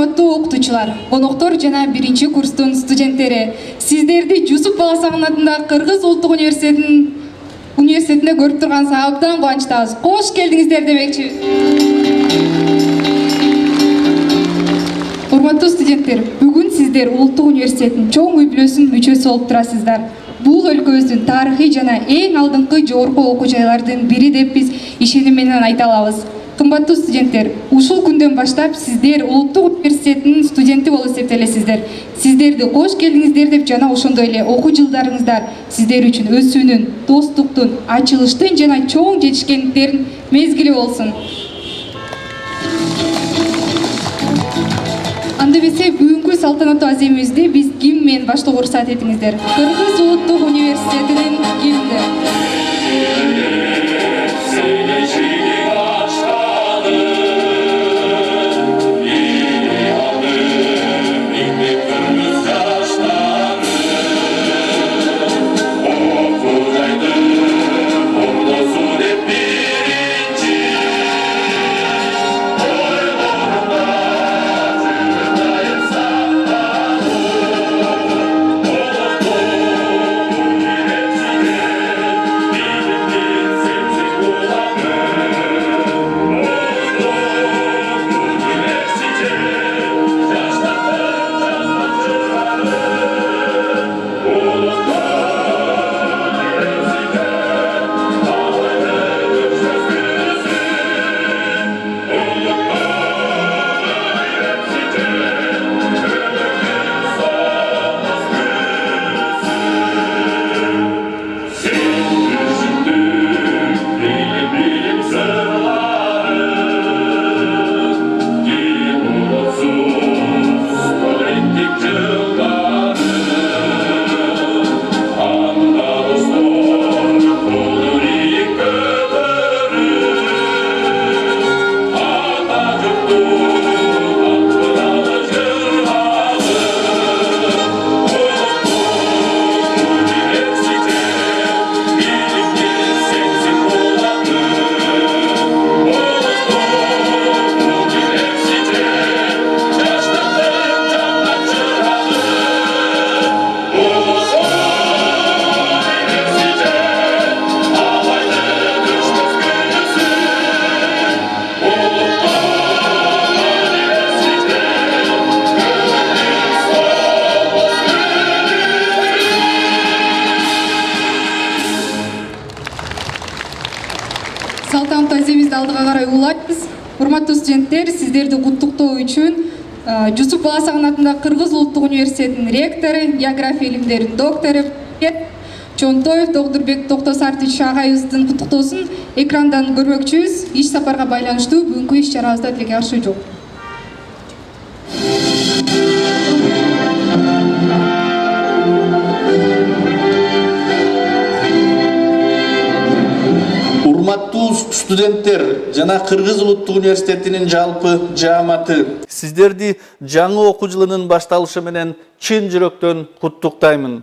урматтуу окутуучулар, коноктор жана 1-курстун студенттери, сиздерди Жусуп Баласагын атындагы Кыргыз Улуттук университетинде көрүп турганыбызга абдан кубанычтабыз. Кош келдиңиздер демекчи. Урматтуу студенттер, бүгүн сиздер Улуттук университеттин чоң үй бүлөсүнүн мүчөсү болуп турасыздар. Бул өлкөбүздүн тарыхый жана эң алдыңкы жогорку окуу жайлардын бири деп биз ишеним менен айта алабыз. Кымбаттуу студенттер, ушул күндөн баштап сиздер Улуттук университетинин студенти болуп эсептелесиздер. Сиздерди кош келдиңиздер деп жана ошондой эле окуу жылдарыңыздар сиздер үчүн өсүүнүн, достуктун, ачылыштын жана чоң жетишкендиктердин мезгили болсун. Анда бесе бүгүнкү салтанаттуу аземибизди биз гимн менен баштоого уруксат этиңиздер. Кыргыз Улуттук университетинин гимни. Салтанаттуу аземибизди алдыга карай улайбыз. Урматтуу студенттер, сиздерди куттуктоо үчүн Жусуп Баласагын атындагы Кыргыз Улуттук университетинин ректору, география илимдеринин доктору Чонтоев Догдурбек Токтосартович агайыбыздын куттуктоосун экрандан көрмөкчүбүз. Иш сапарга байланыштуу бүгүнкү иш чарабызда тилекке каршы жок. Урматтуу студенттер жана Кыргыз Улуттук университетинин жалпы жааматы, сиздерди жаңы окуу жылынын башталышы менен чын жүрөктөн куттуктаймын.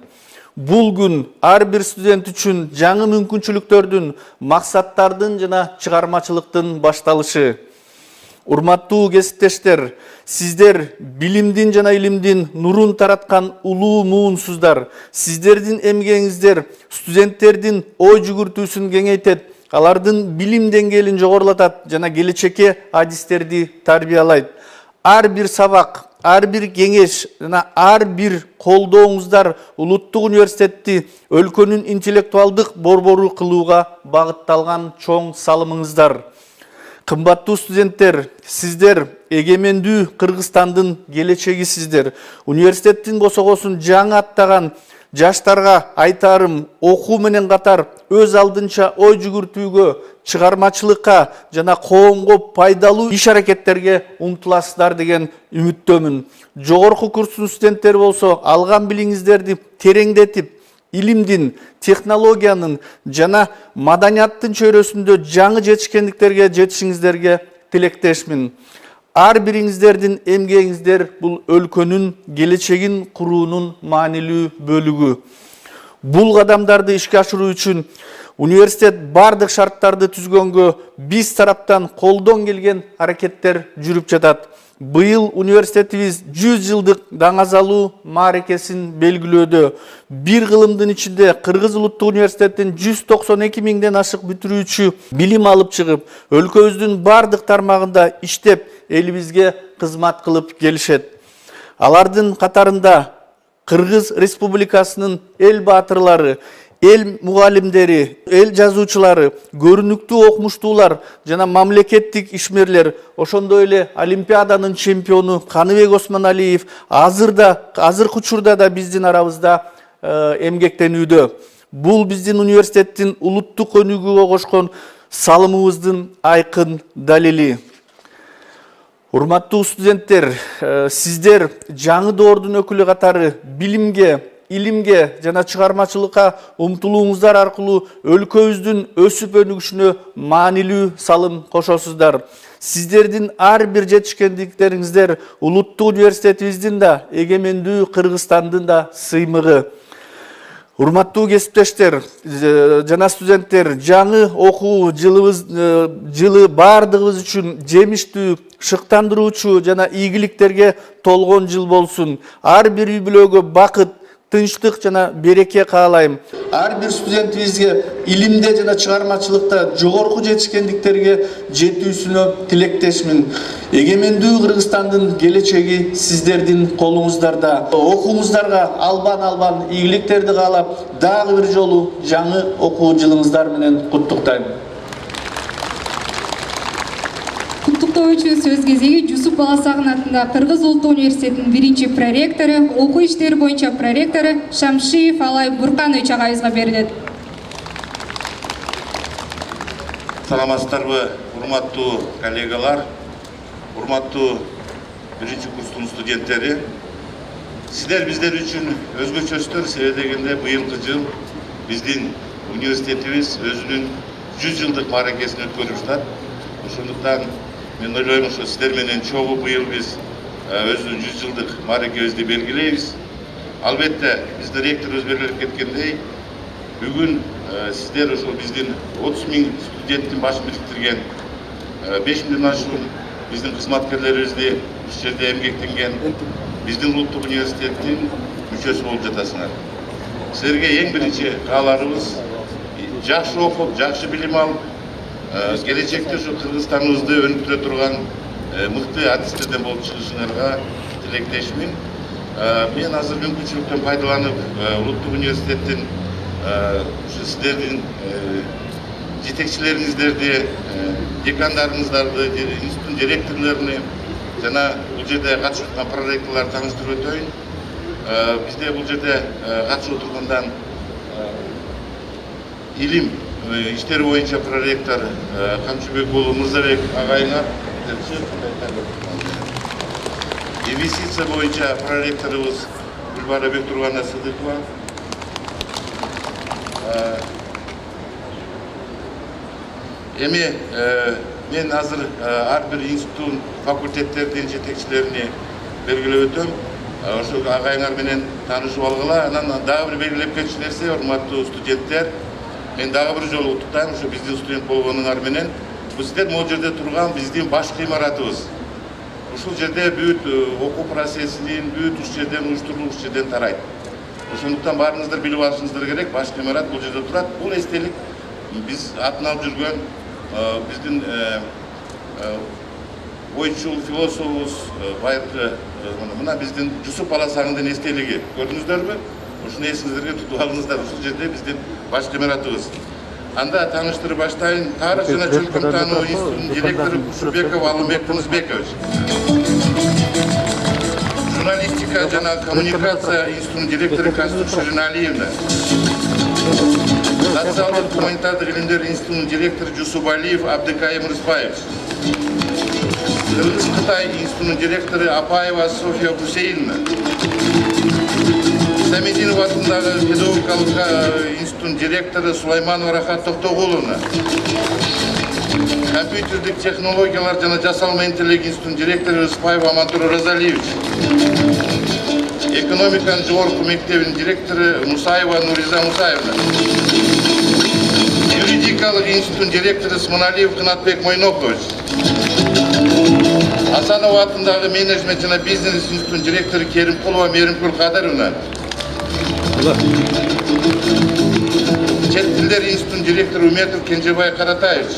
Бул күн ар бир студент үчүн жаңы мүмкүнчүлүктөрдүн, максаттардын жана чыгармачылыктын башталышы. Урматтуу кесиптештер, сиздер билимдин жана илимдин нурун тараткан улуу муунсуздар. Сиздердин эмгегиңиздер студенттердин ой жүгүртүүсүн кеңейтет, алардын билим деңгээлин жогорулатат жана келечекке адистерди тарбиялайт. Ар бир сабак, ар бир кеңеш жана ар бир колдооңуздар Улуттук университетти өлкөнүн интеллектуалдык борбору кылууга багытталган чоң салымыңыздар. Кымбаттуу студенттер, сиздер эгемендүү Кыргызстандын келечегисиздер. Университеттин босогосун жаңы аттаган жаштарга айтарым, окуу менен катар өз алдынча ой жүгүртүүгө, чыгармачылыкка жана коомго пайдалуу иш аракеттерге умтуласыздар деген үмүттөмүн. Жогорку курстун студенттери болсо алган билимиңиздерди тереңдетип, илимдин, технологиянын жана маданияттын чөйрөсүндө жаңы жетишкендиктерге жетишиңиздерге тилектешмин. Ар бириңиздердин эмгегиңиздер бул өлкөнүн келечегин куруунун маанилүү бөлүгү. Бул кадамдарды ишке ашыруу үчүн Университет бардык шарттарды түзгөнгө биз тараптан колдон келген аракеттер жүрүп жатат. Быйыл университетибиз 100 жылдык даңазалуу мааракесин белгилөөдө. Бир кылымдын ичинде Кыргыз Улуттук университетинин 192 миңден ашык бүтүрүүчү билим алып чыгып, өлкөбүздүн бардык тармагында иштеп, элибизге кызмат кылып келишет. Алардын катарында Кыргыз Республикасынын эл баатырлары, эл мугалимдери, эл жазуучулары, көрүнүктүү окумуштуулар жана мамлекеттик ишмерлер, ошондой эле Олимпиаданын чемпиону Каныбек Осмоналиев азыркы учурда да биздин арабызда эмгектенүүдө. Бул биздин университеттин улуттук өнүгүүгө кошкон салымыбыздын айкын далили. Урматтуу студенттер, сиздер жаңы доордун өкүлү катары билимге, илимге жана чыгармачылыкка умтулууңуздар аркылуу өлкөбүздүн өсүп өнүгүшүнө маанилүү салым кошосуздар. Сиздердин ар бир жетишкендиктериңиздер улуттук университетибиздин да, эгемендүү Кыргызстандын да сыймыгы. Урматтуу кесиптештер жана студенттер, жаңы окуу жылы бардыгыбыз үчүн жемиштүү, шыктандыруучу жана ийгиликтерге толгон жыл болсун. Ар бир үй бүлөгө бакыт, тынчтык жана береке каалайм. Ар бир студентибизге илимде жана чыгармачылыкта жогорку жетишкендиктерге жетүүсүнө тилектешмин. Эгемендүү Кыргызстандын келечеги сиздердин колуңуздарда. Окууңуздарга албан ийгиликтерди каалап, дагы бир жолу жаңы окуу жылыңыздар менен куттуктайм. Куттуктоочу сөз кезеги Жусуп Баласагын атындагы Кыргыз Улуттук университетинин биринчи проректору, окуу иштери боюнча проректору Шамшиев Алай Бурканович агайыбызга берилет. Саламатсыздарбы, урматтуу коллегалар, урматтуу биринчи курстун студенттери. Сиздер биздер үчүн өзгөчөсүздөр, себеби дегенде быйылкы жыл биздин университетибиз өзүнүн 100 жылдык мааракесин өткөрүп жатат. Ошондуктан мен ойлойм, ошо сиздер менен чогуу быйыл биз өзүнүн 100 жылдык мааракебизди белгилейбиз. Албетте, бизде ректорубуз белгилеп кеткендей, бүгүн сиздер ошол биздин 30 миң студенттин башын бириктирген 5 миңден ашуун биздин кызматкерлерибизди ушул жерде эмгектенген биздин улуттук университеттин мүчөсү болуп жатасыңар. Силерге эң биринчи кааларыбыз жакшы окуп, жакшы билим алып, келечекте ушу Кыргызстаныбызды өнүктүрө турган мыкты адистерден болуп чыгышыңарга тилектешмин. Мен азыр мүмкүнчүлүктөн пайдаланып, улуттук университеттин ушу сиздердин жетекчилериңиздерди, декандарыңыздарды, институт директорлорун жана бул жерде катышып турган проректорлорду тааныштырып өтөйүн. Бизде бул жерде катышып отургандан илим иштери боюнча проректор Камчыбек уулу Мырзабек агайыңар, инвестиция боюнча проректорубуз Гүлбара Бектургановна Сыдыкова, эми мен азыр ар бир институттун факультеттердин жетекчилерине белгилеп өтөм. Ошо агайыңар менен таанышып алгыла. Анан дагы бир белгилеп кетчү нерсе, урматтуу студенттер, мен дагы бир жолу куттуктайм ошо биздин студент болгонуңар менен. Бул сиздер могу жерде турган биздин баш кыймаратыбыз. Ушул жерде бүт окуу процессинин бүт ушул жерден уюштурулуп, ушул жерден тарайт. Ошондуктан баарыңыздар билип алышыңыздар керек, баш кыймарат бул жерде турат. Бул эстелик биз атын алып жүргөн биздин ойчул философубуз байыркы мына биздин Жусуп Баласагындын эстелиги. Көрдүңүздөрбү? Ушуну эсиңиздерге тутуп алыңыздар. Ушул жерде биздин баш кыймаратыбыз. Анда тааныштырып баштайын. Тарых жана чөлкөм таануу институтунун директору Кушубеков Алымбек Тынысбекович. Журналистика жана коммуникация институтунун директору Кастук Шириналиевна. Социалдык гуманитардык илимдер институтунун директору Жусубалиев Абдыкайым Рыспаевич. Кыргыз-Кытай институтунун директору Апаева София Гусейновна. Самединов атындагы педагогикалык институтунун директору Сулайманова Рахат Токтогуловна. Компьютердик технологиялар жана жасалма интеллект институтунун директору Рыспаев Амантур Розалиевич. Экономиканын жогорку мектебинин директору Мусаева Нуриза Мусаевна. Юридикалык институтунун директору Смоналиев Кынатбек Мойнокович, Асанов атындагы менеджмент жана бизнес институтунун директору Керимкулова Мейримкүл Кадаровна, Чет тилдер институтунун директору Уметов Кенжебай Каратаевич,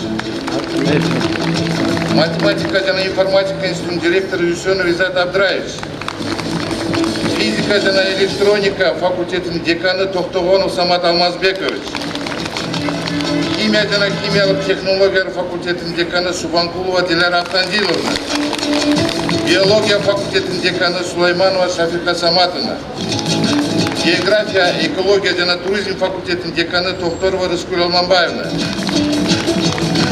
математика жана информатика институтунун директору Юсенов Изат Абдраевич, физика жана электроника факультетинин деканы Токтогонов Самат Алмазбекович, химия жана химиялык технологиялар факультетинин деканы Субанкулова Дилара Автандиловна, биология факультетинин деканы Сулайманова Шафика Саматовна, география, экология жана туризм факультетинин деканы Токторова Рыскүл Алманбаевна,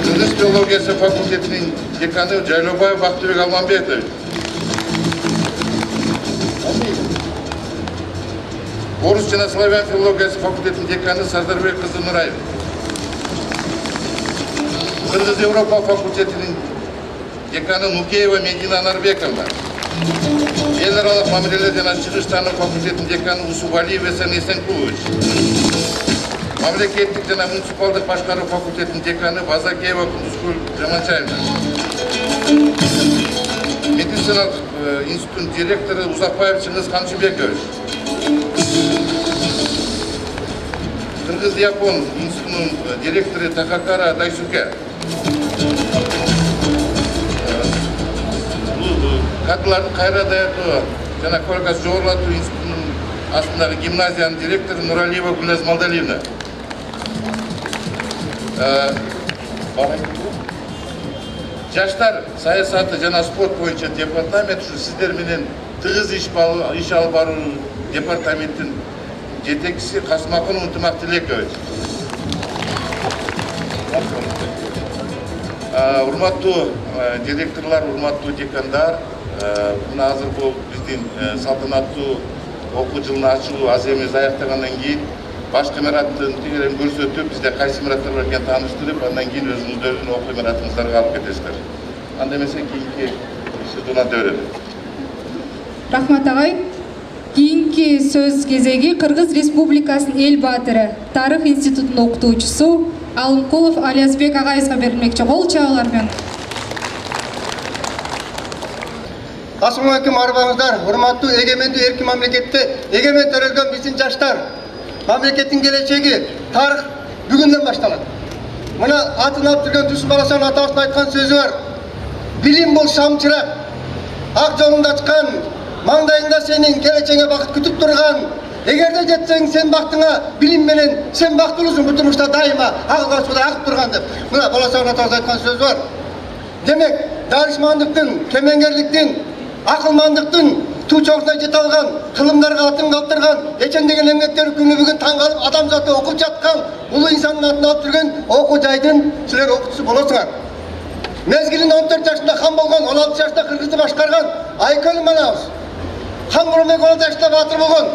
кыргыз филологиясы факультетинин деканы Жайлобаев Бактыбек Алманбетович, орус жана славян филологиясы факультетинин деканы Сардарбек кызы Нураев, Кыргыз Европа факультетинин деканы Нукеева Медина Нарбековна, эл аралык мамилелер жана чыгыш таануу факультетинин деканы Усубалиев Эсен Эсенкулович, мамлекеттик жана муниципалдык башкаруу факультетинин деканы Базакеева Кундузгүл Жаманчаевна, медициналык институттун директору Узакбаев Чыңгыз Камчыбекович, Кыргыз-Япон институтунун директору Такакара Дайсуке, кадрларды кайра даярдоо жана квалификация жогорулатуу институтунун астындагы гимназиянын директору Нуралиева Гүлназ Малдалиевна, жаштар саясаты жана спорт боюнча департамент ушу сиздер менен тыгыз иш алып баруу департаменттин жетекчиси Касымакын Унтумак Тилекович. Урматтуу директорлор, урматтуу декандар, мына азыр бул биздин салтанаттуу окуу жылын ачуу аз эмес аяктагандан кийин баш имараттын тегерен көрсөтүп, бизде кайсы имараттар бар экенин тааныштырып, андан кийин өзүңүздөрдүн окуу имаратыңыздарга алып кетесиздер. Анда эмесе кийинки сөздү уланта берет. Рахмат агай. Кийинки сөз кезеги Кыргыз Республикасынын эл баатыры, Тарых институтунун окутуучусу Алымкулов Алиязбек агайыбызга берилмекчи. Кол чабуулар менен. Ассалаумалейкум арбаңыздар, урматтуу эгемендүү эркин мамлекетте эгемен төрөлгөн биздин жаштар. Мамлекеттин келечеги тарых бүгүндөн башталат. Мына атын алып жүргөн Дүйсүн Баласан атабыздын айткан сөзү бар. Билим бул шамчырак. Ак жолунда чыккан, маңдайыңда сенин келечегиңе бакыт күтүп турган. Эгерде жетсең сен бактыңа билим менен сен бактылуусуң бул турмушта дайыма акылга сууда агып турган деп. Мына Баласан атабыз айткан сөзү бар. Демек, дарышмандыктын, кемеңгерликтин, акылмандыктын туу чоңуна жете алган, кылымдарга атын калтырган, эчендеген эмгектери күнү бүгүн таң калып адамзатты окуп жаткан, улуу инсандын атын алып жүргөн окуу жайдын силер окутуусу болосуңар. Мезгилин 14 жашында хан болгон, 16 жашында Кыргызды башкарган Айкөл манабыз. Хан Буранбек 16 жашында баатыр болгон.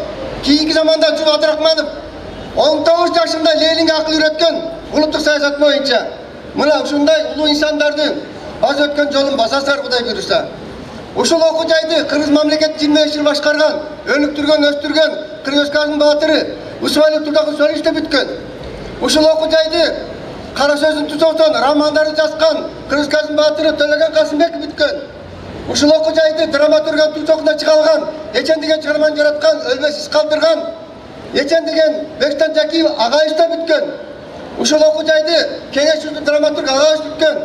Кийинки заманда Жуб Абдрахманов 19 жашында Ленинге акыл үйрөткөн улуттук саясат боюнча. Мына ушундай улуу инсандарды баз өткөн жолун басасыздар Кудай буйруса. Ушул окуу жайды Кыргыз мамлекет 25 жыл башкарган, өнүктүргөн, өстүргөн Кыргыз өлкөсүнүн баатыры Усманов турдагы солисте бүткөн. Ушул окуу жайды Кара сөздүн тусоосун романдарды жазган Кыргыз өлкөсүнүн баатыры Төлөгөн Касымбек бүткөн. Ушул окуу жайды драматурган тусоосуна чыгалган, эчен деген чыгарманы жараткан, өлмөс из калтырган, эчен деген Бектан Жакиев агайыбыз да бүткөн. Ушул окуу жайды кеңеш журту драматург агайыбыз бүткөн.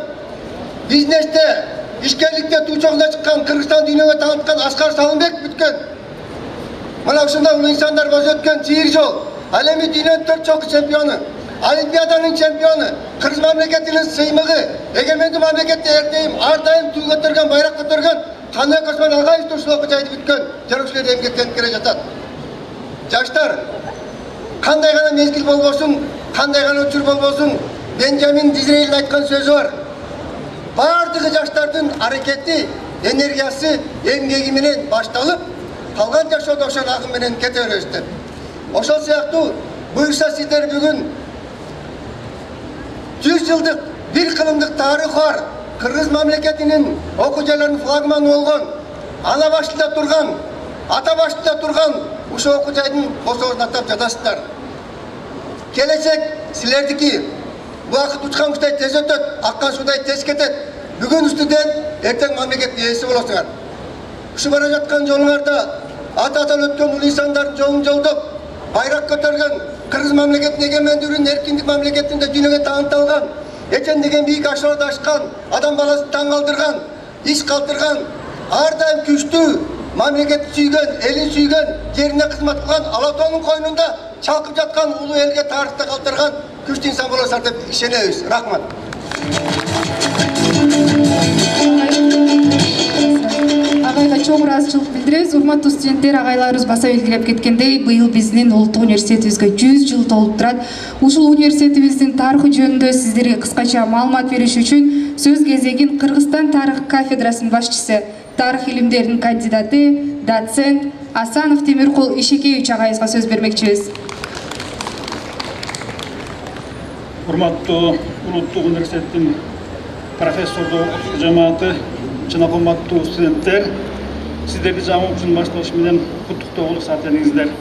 Бизнесте, ишкерликте туу чоңуна чыккан, Кыргызстан дүйнөгө таныткан Аскар Салымбек бүткөн. Мына ушундай улуу инсандар боз өткөн чыйыр жол, ал эми дүйнөнүн 4 чокку чемпиону, Олимпиаданын чемпиону, Кыргыз мамлекетинин сыймыгы, эгемендүү мамлекетте эртейим, ар дайым туу көтөргөн, байрак көтөргөн Каныбек Осмон агайыбыз ушул окуу жайды бүткөн. Жарушкер эмгектенип келе жатат. Жаштар, кандай гана мезгил болбосун, кандай гана учур болбосун, Бенджамин Дизраэлдин айткан сөзү бар. Бардыгы жаштардын аракети, энергиясы, эмгеги менен башталып, калган жашоодо ошол агым менен кете беребиз. Ошол сыяктуу буюрса сиздер бүгүн 100 жылдык бир кылымдык тарыхы бар Кыргыз мамлекетинин окуу жайларынын флагманы болгон, ана башында турган, ата башында турган ушул окуу жайдын косоосун атап жатасыздар. Келечек силердики. Уақыт ұшқанғыштай тез өтеді, аққан судай тез кетеді. Бүгін студент, ертең мемлекет иесі боласыңар. Ұшып бара жатқан жолыңарда ата-атан өткен ұлы инсандардың жолын жолдап, байрақ көтерген, Қырғыз мемлекетінің егемендігін еркіндік мемлекетінде дүниеге танытылған, ечен деген биік ашыларды ашқан, адам баласын таңғалдырған, иш қалтырған, әрдайым күшті, мемлекетті сүйген, елін сүйген, жеріне қызмет қылған, Алатауының қойнында шалқып жатқан ұлы елге тарихта қалтырған күшті инсан боласыздар деп сенеміз. Рахмат. Агайга чоң ыраазычылык билдиребиз. Урматтуу студенттер, агайларыбыз баса белгилеп кеткендей, быйыл биздин улуттук университетибизге 100 жыл толуп турат. Ушул университетибиздин тарыхы жөнүндө сиздерге кыскача маалымат бериш үчүн сөз кезегин Кыргызстан тарых кафедрасынын башчысы, тарых илимдеринин кандидаты, доцент Асанов Темиркул Ишекевич агайыбызга сөз бермекчибиз. Урматтуу улуттук университеттин профессордук жамааты, жана кымбаттуу студенттер, сиздерди жаңы окуучунун башталышы менен куттуктоолук саат бериңиздер.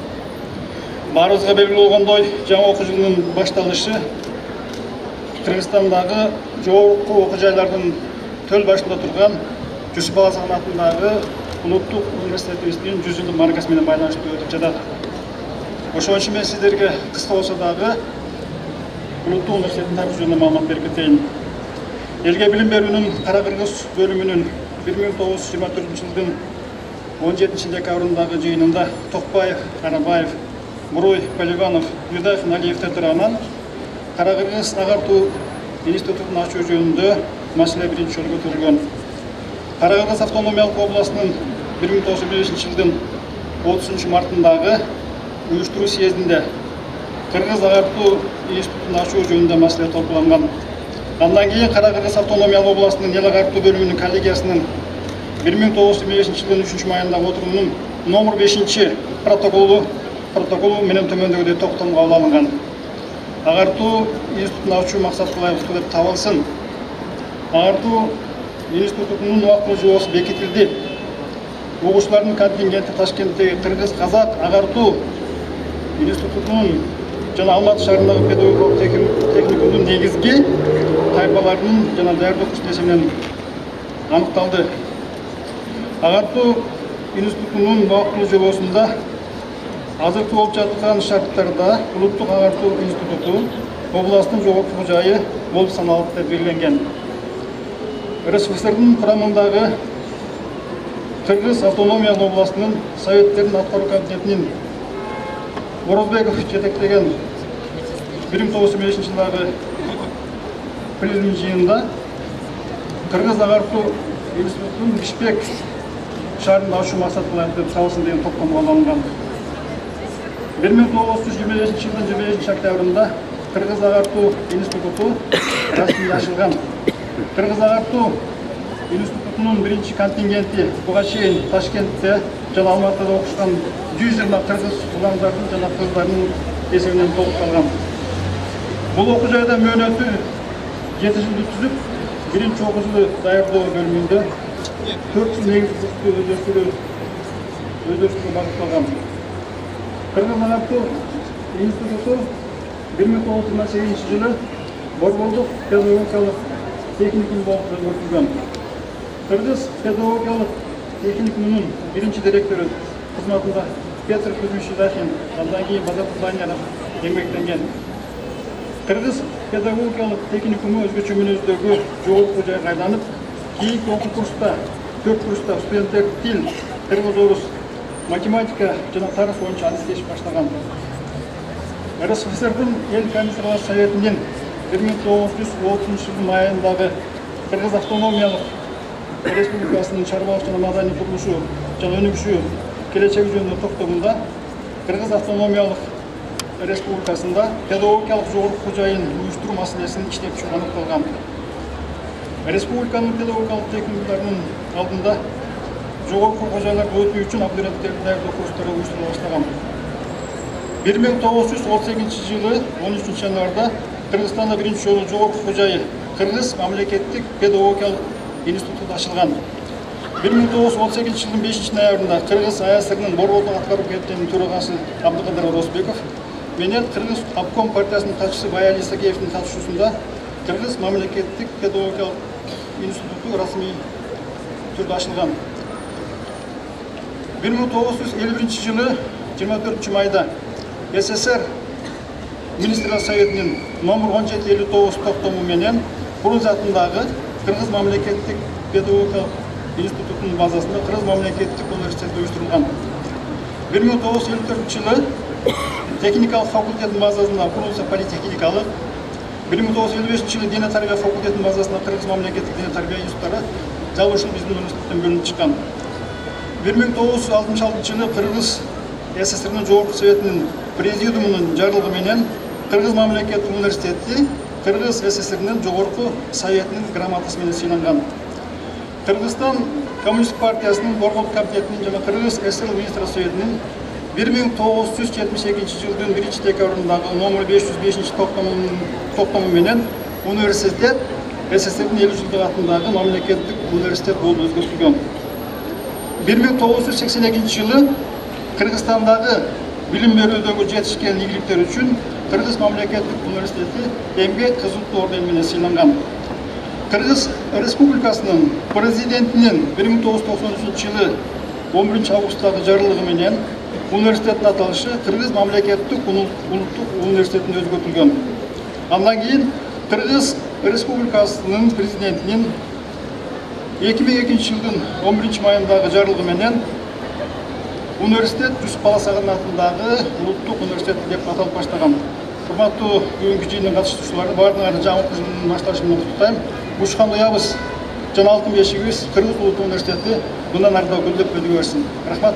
Баарыбызга белгилүү болгондой, жаңы окуу жылынын башталышы Кыргызстандагы жогорку окуу жайлардын төл башында турган Жусуп Баласаган атындагы улуттук университетибиздин 100 жылдык маркасы менен байланыштуу өтүп жатат. Ошон үчүн мен сиздерге кыска болсо дагы улуттук университеттин тарыхы жөнүндө маалымат берип кетейин. Элге билим берүүнүн Кара Кыргыз бөлүмүнүн 1924 жылдын 17 декабрындагы жыйынында Токпаев, Карабаев, Буруй, Поливанов, Юдаев, Налиевтер тарабынан Кара Кыргыз агартуу институтун ачуу жөнүндө маселе биринчи жолу көтөрүлгөн. Кара Кыргыз автономиялык областынын 1955 жылдын 30 мартындагы уюштуруу съездинде Кыргыз агартуу институтун ачуу жөнүндө маселе талкууланган. Андан кийин Кара Кыргыз автономиялык областынын эл агартуу бөлүмүнүн коллегиясынын 1925 жылдын 3 майындагы отурумунун номер 5 протоколу менен төмөндөгүдөй токтомго кабыл алынган. Агартуу институтун ачуу максатка ылайыктуу деп табылсын. Агартуу институтунун убактылуу жобосу бекитилди. Окуучулардын контингенти Ташкенттеги Кыргыз Казак агартуу институтунун жана Алматы шаарындагы педагогикалык техникумдун негизги тайпаларынын жана даярдоо курсу менен аныкталды. Агартуу институтунун убактылуу жобосунда азыркы болуп жаткан шарттарда улуттук агартуу институту областтын жогорку жайы болуп саналат деп белгиленген. РСФСРдин курамындагы Кыргыз автономиялык областынын советтердин аткаруу кабинетинин Орозбеков жетектеген 1925 жылдагы президиум жыйынында Кыргыз агартуу институтунун Бишкек шаарында ачуу максатка ылайыктуу деп табылсын деген токтом кабыл алынган. 1925 жылдын 25 октябрында Кыргыз агартуу институту расмий ачылган. Кыргыз агартуу институтунун биринчи контингенти буга чейин Ташкентте жана Алматыда окушкан 120 кыргыз уландардын жана кыздардын эсебинен толуп калган. Бул окуу жайда мөөнөтү 7 жыл өткүзүп, биринчи окуу жылы даярдоо бөлүмүндө 4 жыл негизги өзгөртүүгө багытталган. Кыргыз агартуу институту 1928 жылы Борбордук педагогикалык техникум болуп өзгөртүлгөн. Кыргыз педагогикалык техникумунун биринчи директору кызматында Петр Кузьмич Дахин, андан кийин Базар Данияров эмгектенген. Кыргыз педагогикалык техникуму өзгөчө мүнөздөгү жогорку жайга айланып, кийинки окуу курста, 4 курста студенттер тил, кыргыз орус, математика жана тарых боюнча адистешип баштаган. РСФСРдин эл комиссарлар советинин 1930 жылдын айындагы Кыргыз автономиялык республикасынын чарбалык жана маданий курулушу жана өнүгүшү келечеги жөнүндө токтомунда Кыргыз автономиялык республикасында педагогикалык жогорку жайын уюштуруу маселесин иштеп чыгуу аныкталган. Республиканын педагогикалык техникумдарынын алдында жогорку окуу жайларга өтүү үчүн абитуриенттерди даярдоо курстары уюштурула баштаган. 1938 жылы 13 январда Кыргызстанда биринчи жолу жогорку окуу жайы Кыргыз мамлекеттик педагогикалык институту ачылган. 1938 жылдын 5 ноябрында Кыргыз АСРнын Борбордук аткаруу комитетинин төрагасы Абдыкадыр Орозбеков менен Кыргыз обком партиясынын катчысы Баяли Исакеевдин катышуусунда Кыргыз мамлекеттик педагогикалык институту расмий түрдө ачылган. 1951 жылы 24 майда СССР Министрлер Советинин номер 1759 токтому менен Фрунзе атындагы Кыргыз мамлекеттик педагогикалык институтунун базасында Кыргыз мамлекеттик университети уюштурулган. 1954 жылы техникалык факультеттин базасында Фрунзе политехникалык, 1955 жылы дене тарбия факультетinin базасында Кыргыз мамлекеттик дене тарбия институттары жалгышуу биздин университеттен бөлүнүп чыккан. 1966 жылы Кыргыз СССРнын Жогорку Советинин президиумунун жарлыгы менен Кыргыз мамлекеттик университети Кыргыз СССРнын Жогорку Советинин грамотасы менен сыйланган. Кыргызстан Коммунисттик партиясынын Борбордук комитетинин жана Кыргыз СССР Министрлер Советинин 1972 жылдын 1 декабрындагы номер 505 токтому менен университет СССРдин 50 жылдык атындагы мамлекеттик университет болуп өзгөртүлгөн. 1982 жылы Кыргызстандагы билим берүүдөгү жетишкен ийгиликтер үчүн Кыргыз мамлекеттик университети эмгек кызыл ордени менен сыйланган. Кыргыз Республикасынын президентинин 1993 жылы 11 августтагы жарлыгы менен университеттин аталышы Кыргыз мамлекеттик улуттук университетине өзгөртүлгөн. Андан кийин Кыргыз Республикасынын президентинин 2002 жылдын 11 майындагы жарлыгы менен университет Жүсүп Баласагын атындагы улуттук университет деп аталып баштаган. Урматтуу бүгүнкү жыйындын катышуучулары баардыгын жаңы окуу жылынын башталышы менен куттуктайм. Учкан уябыз жана алтын бешигибиз Кыргыз улуттук университети мындан ары да гүлдөп өдүгө берсин. Рахмат.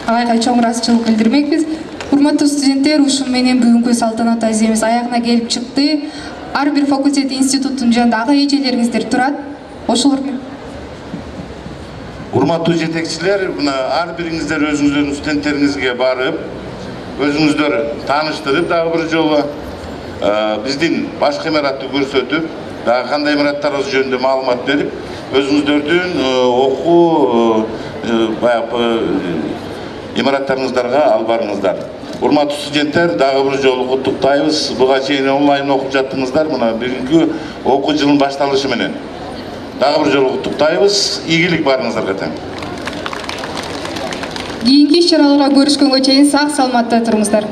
Агайга чоң ыраазычылык билдирмекпиз. Урматтуу студенттер, ушун менен бүгүнкү салтанат аземиз аягына келип чыкты. Ар бир факультет институттун жанындагы эжелериңиздер турат. Ошолорго Урматтуу жетекчилер, мына ар бириңиздер өзүңүздөрдүн студенттериңизге барып, өзүңүздөр тааныштырып, дагы бир жолу биздин башкы имаратты көрсөтүп, дагы кандай имараттарыбыз жөнүндө маалымат берип, өзүңүздөрдүн окуу имараттарыңыздарга алып барыңыздар. Урматтуу студенттер, дагы бир жолу куттуктайбыз. Буга чейин онлайн окуп жаттыңыздар, мына бүгүнкү окуу жылынын башталышы менен. Дагы бир жолу куттуктайбыз. Ийгилик барыңыздарга тең. кийинки иш-чараларга көрүшкөнгө чейин сак саламатта туруңуздар.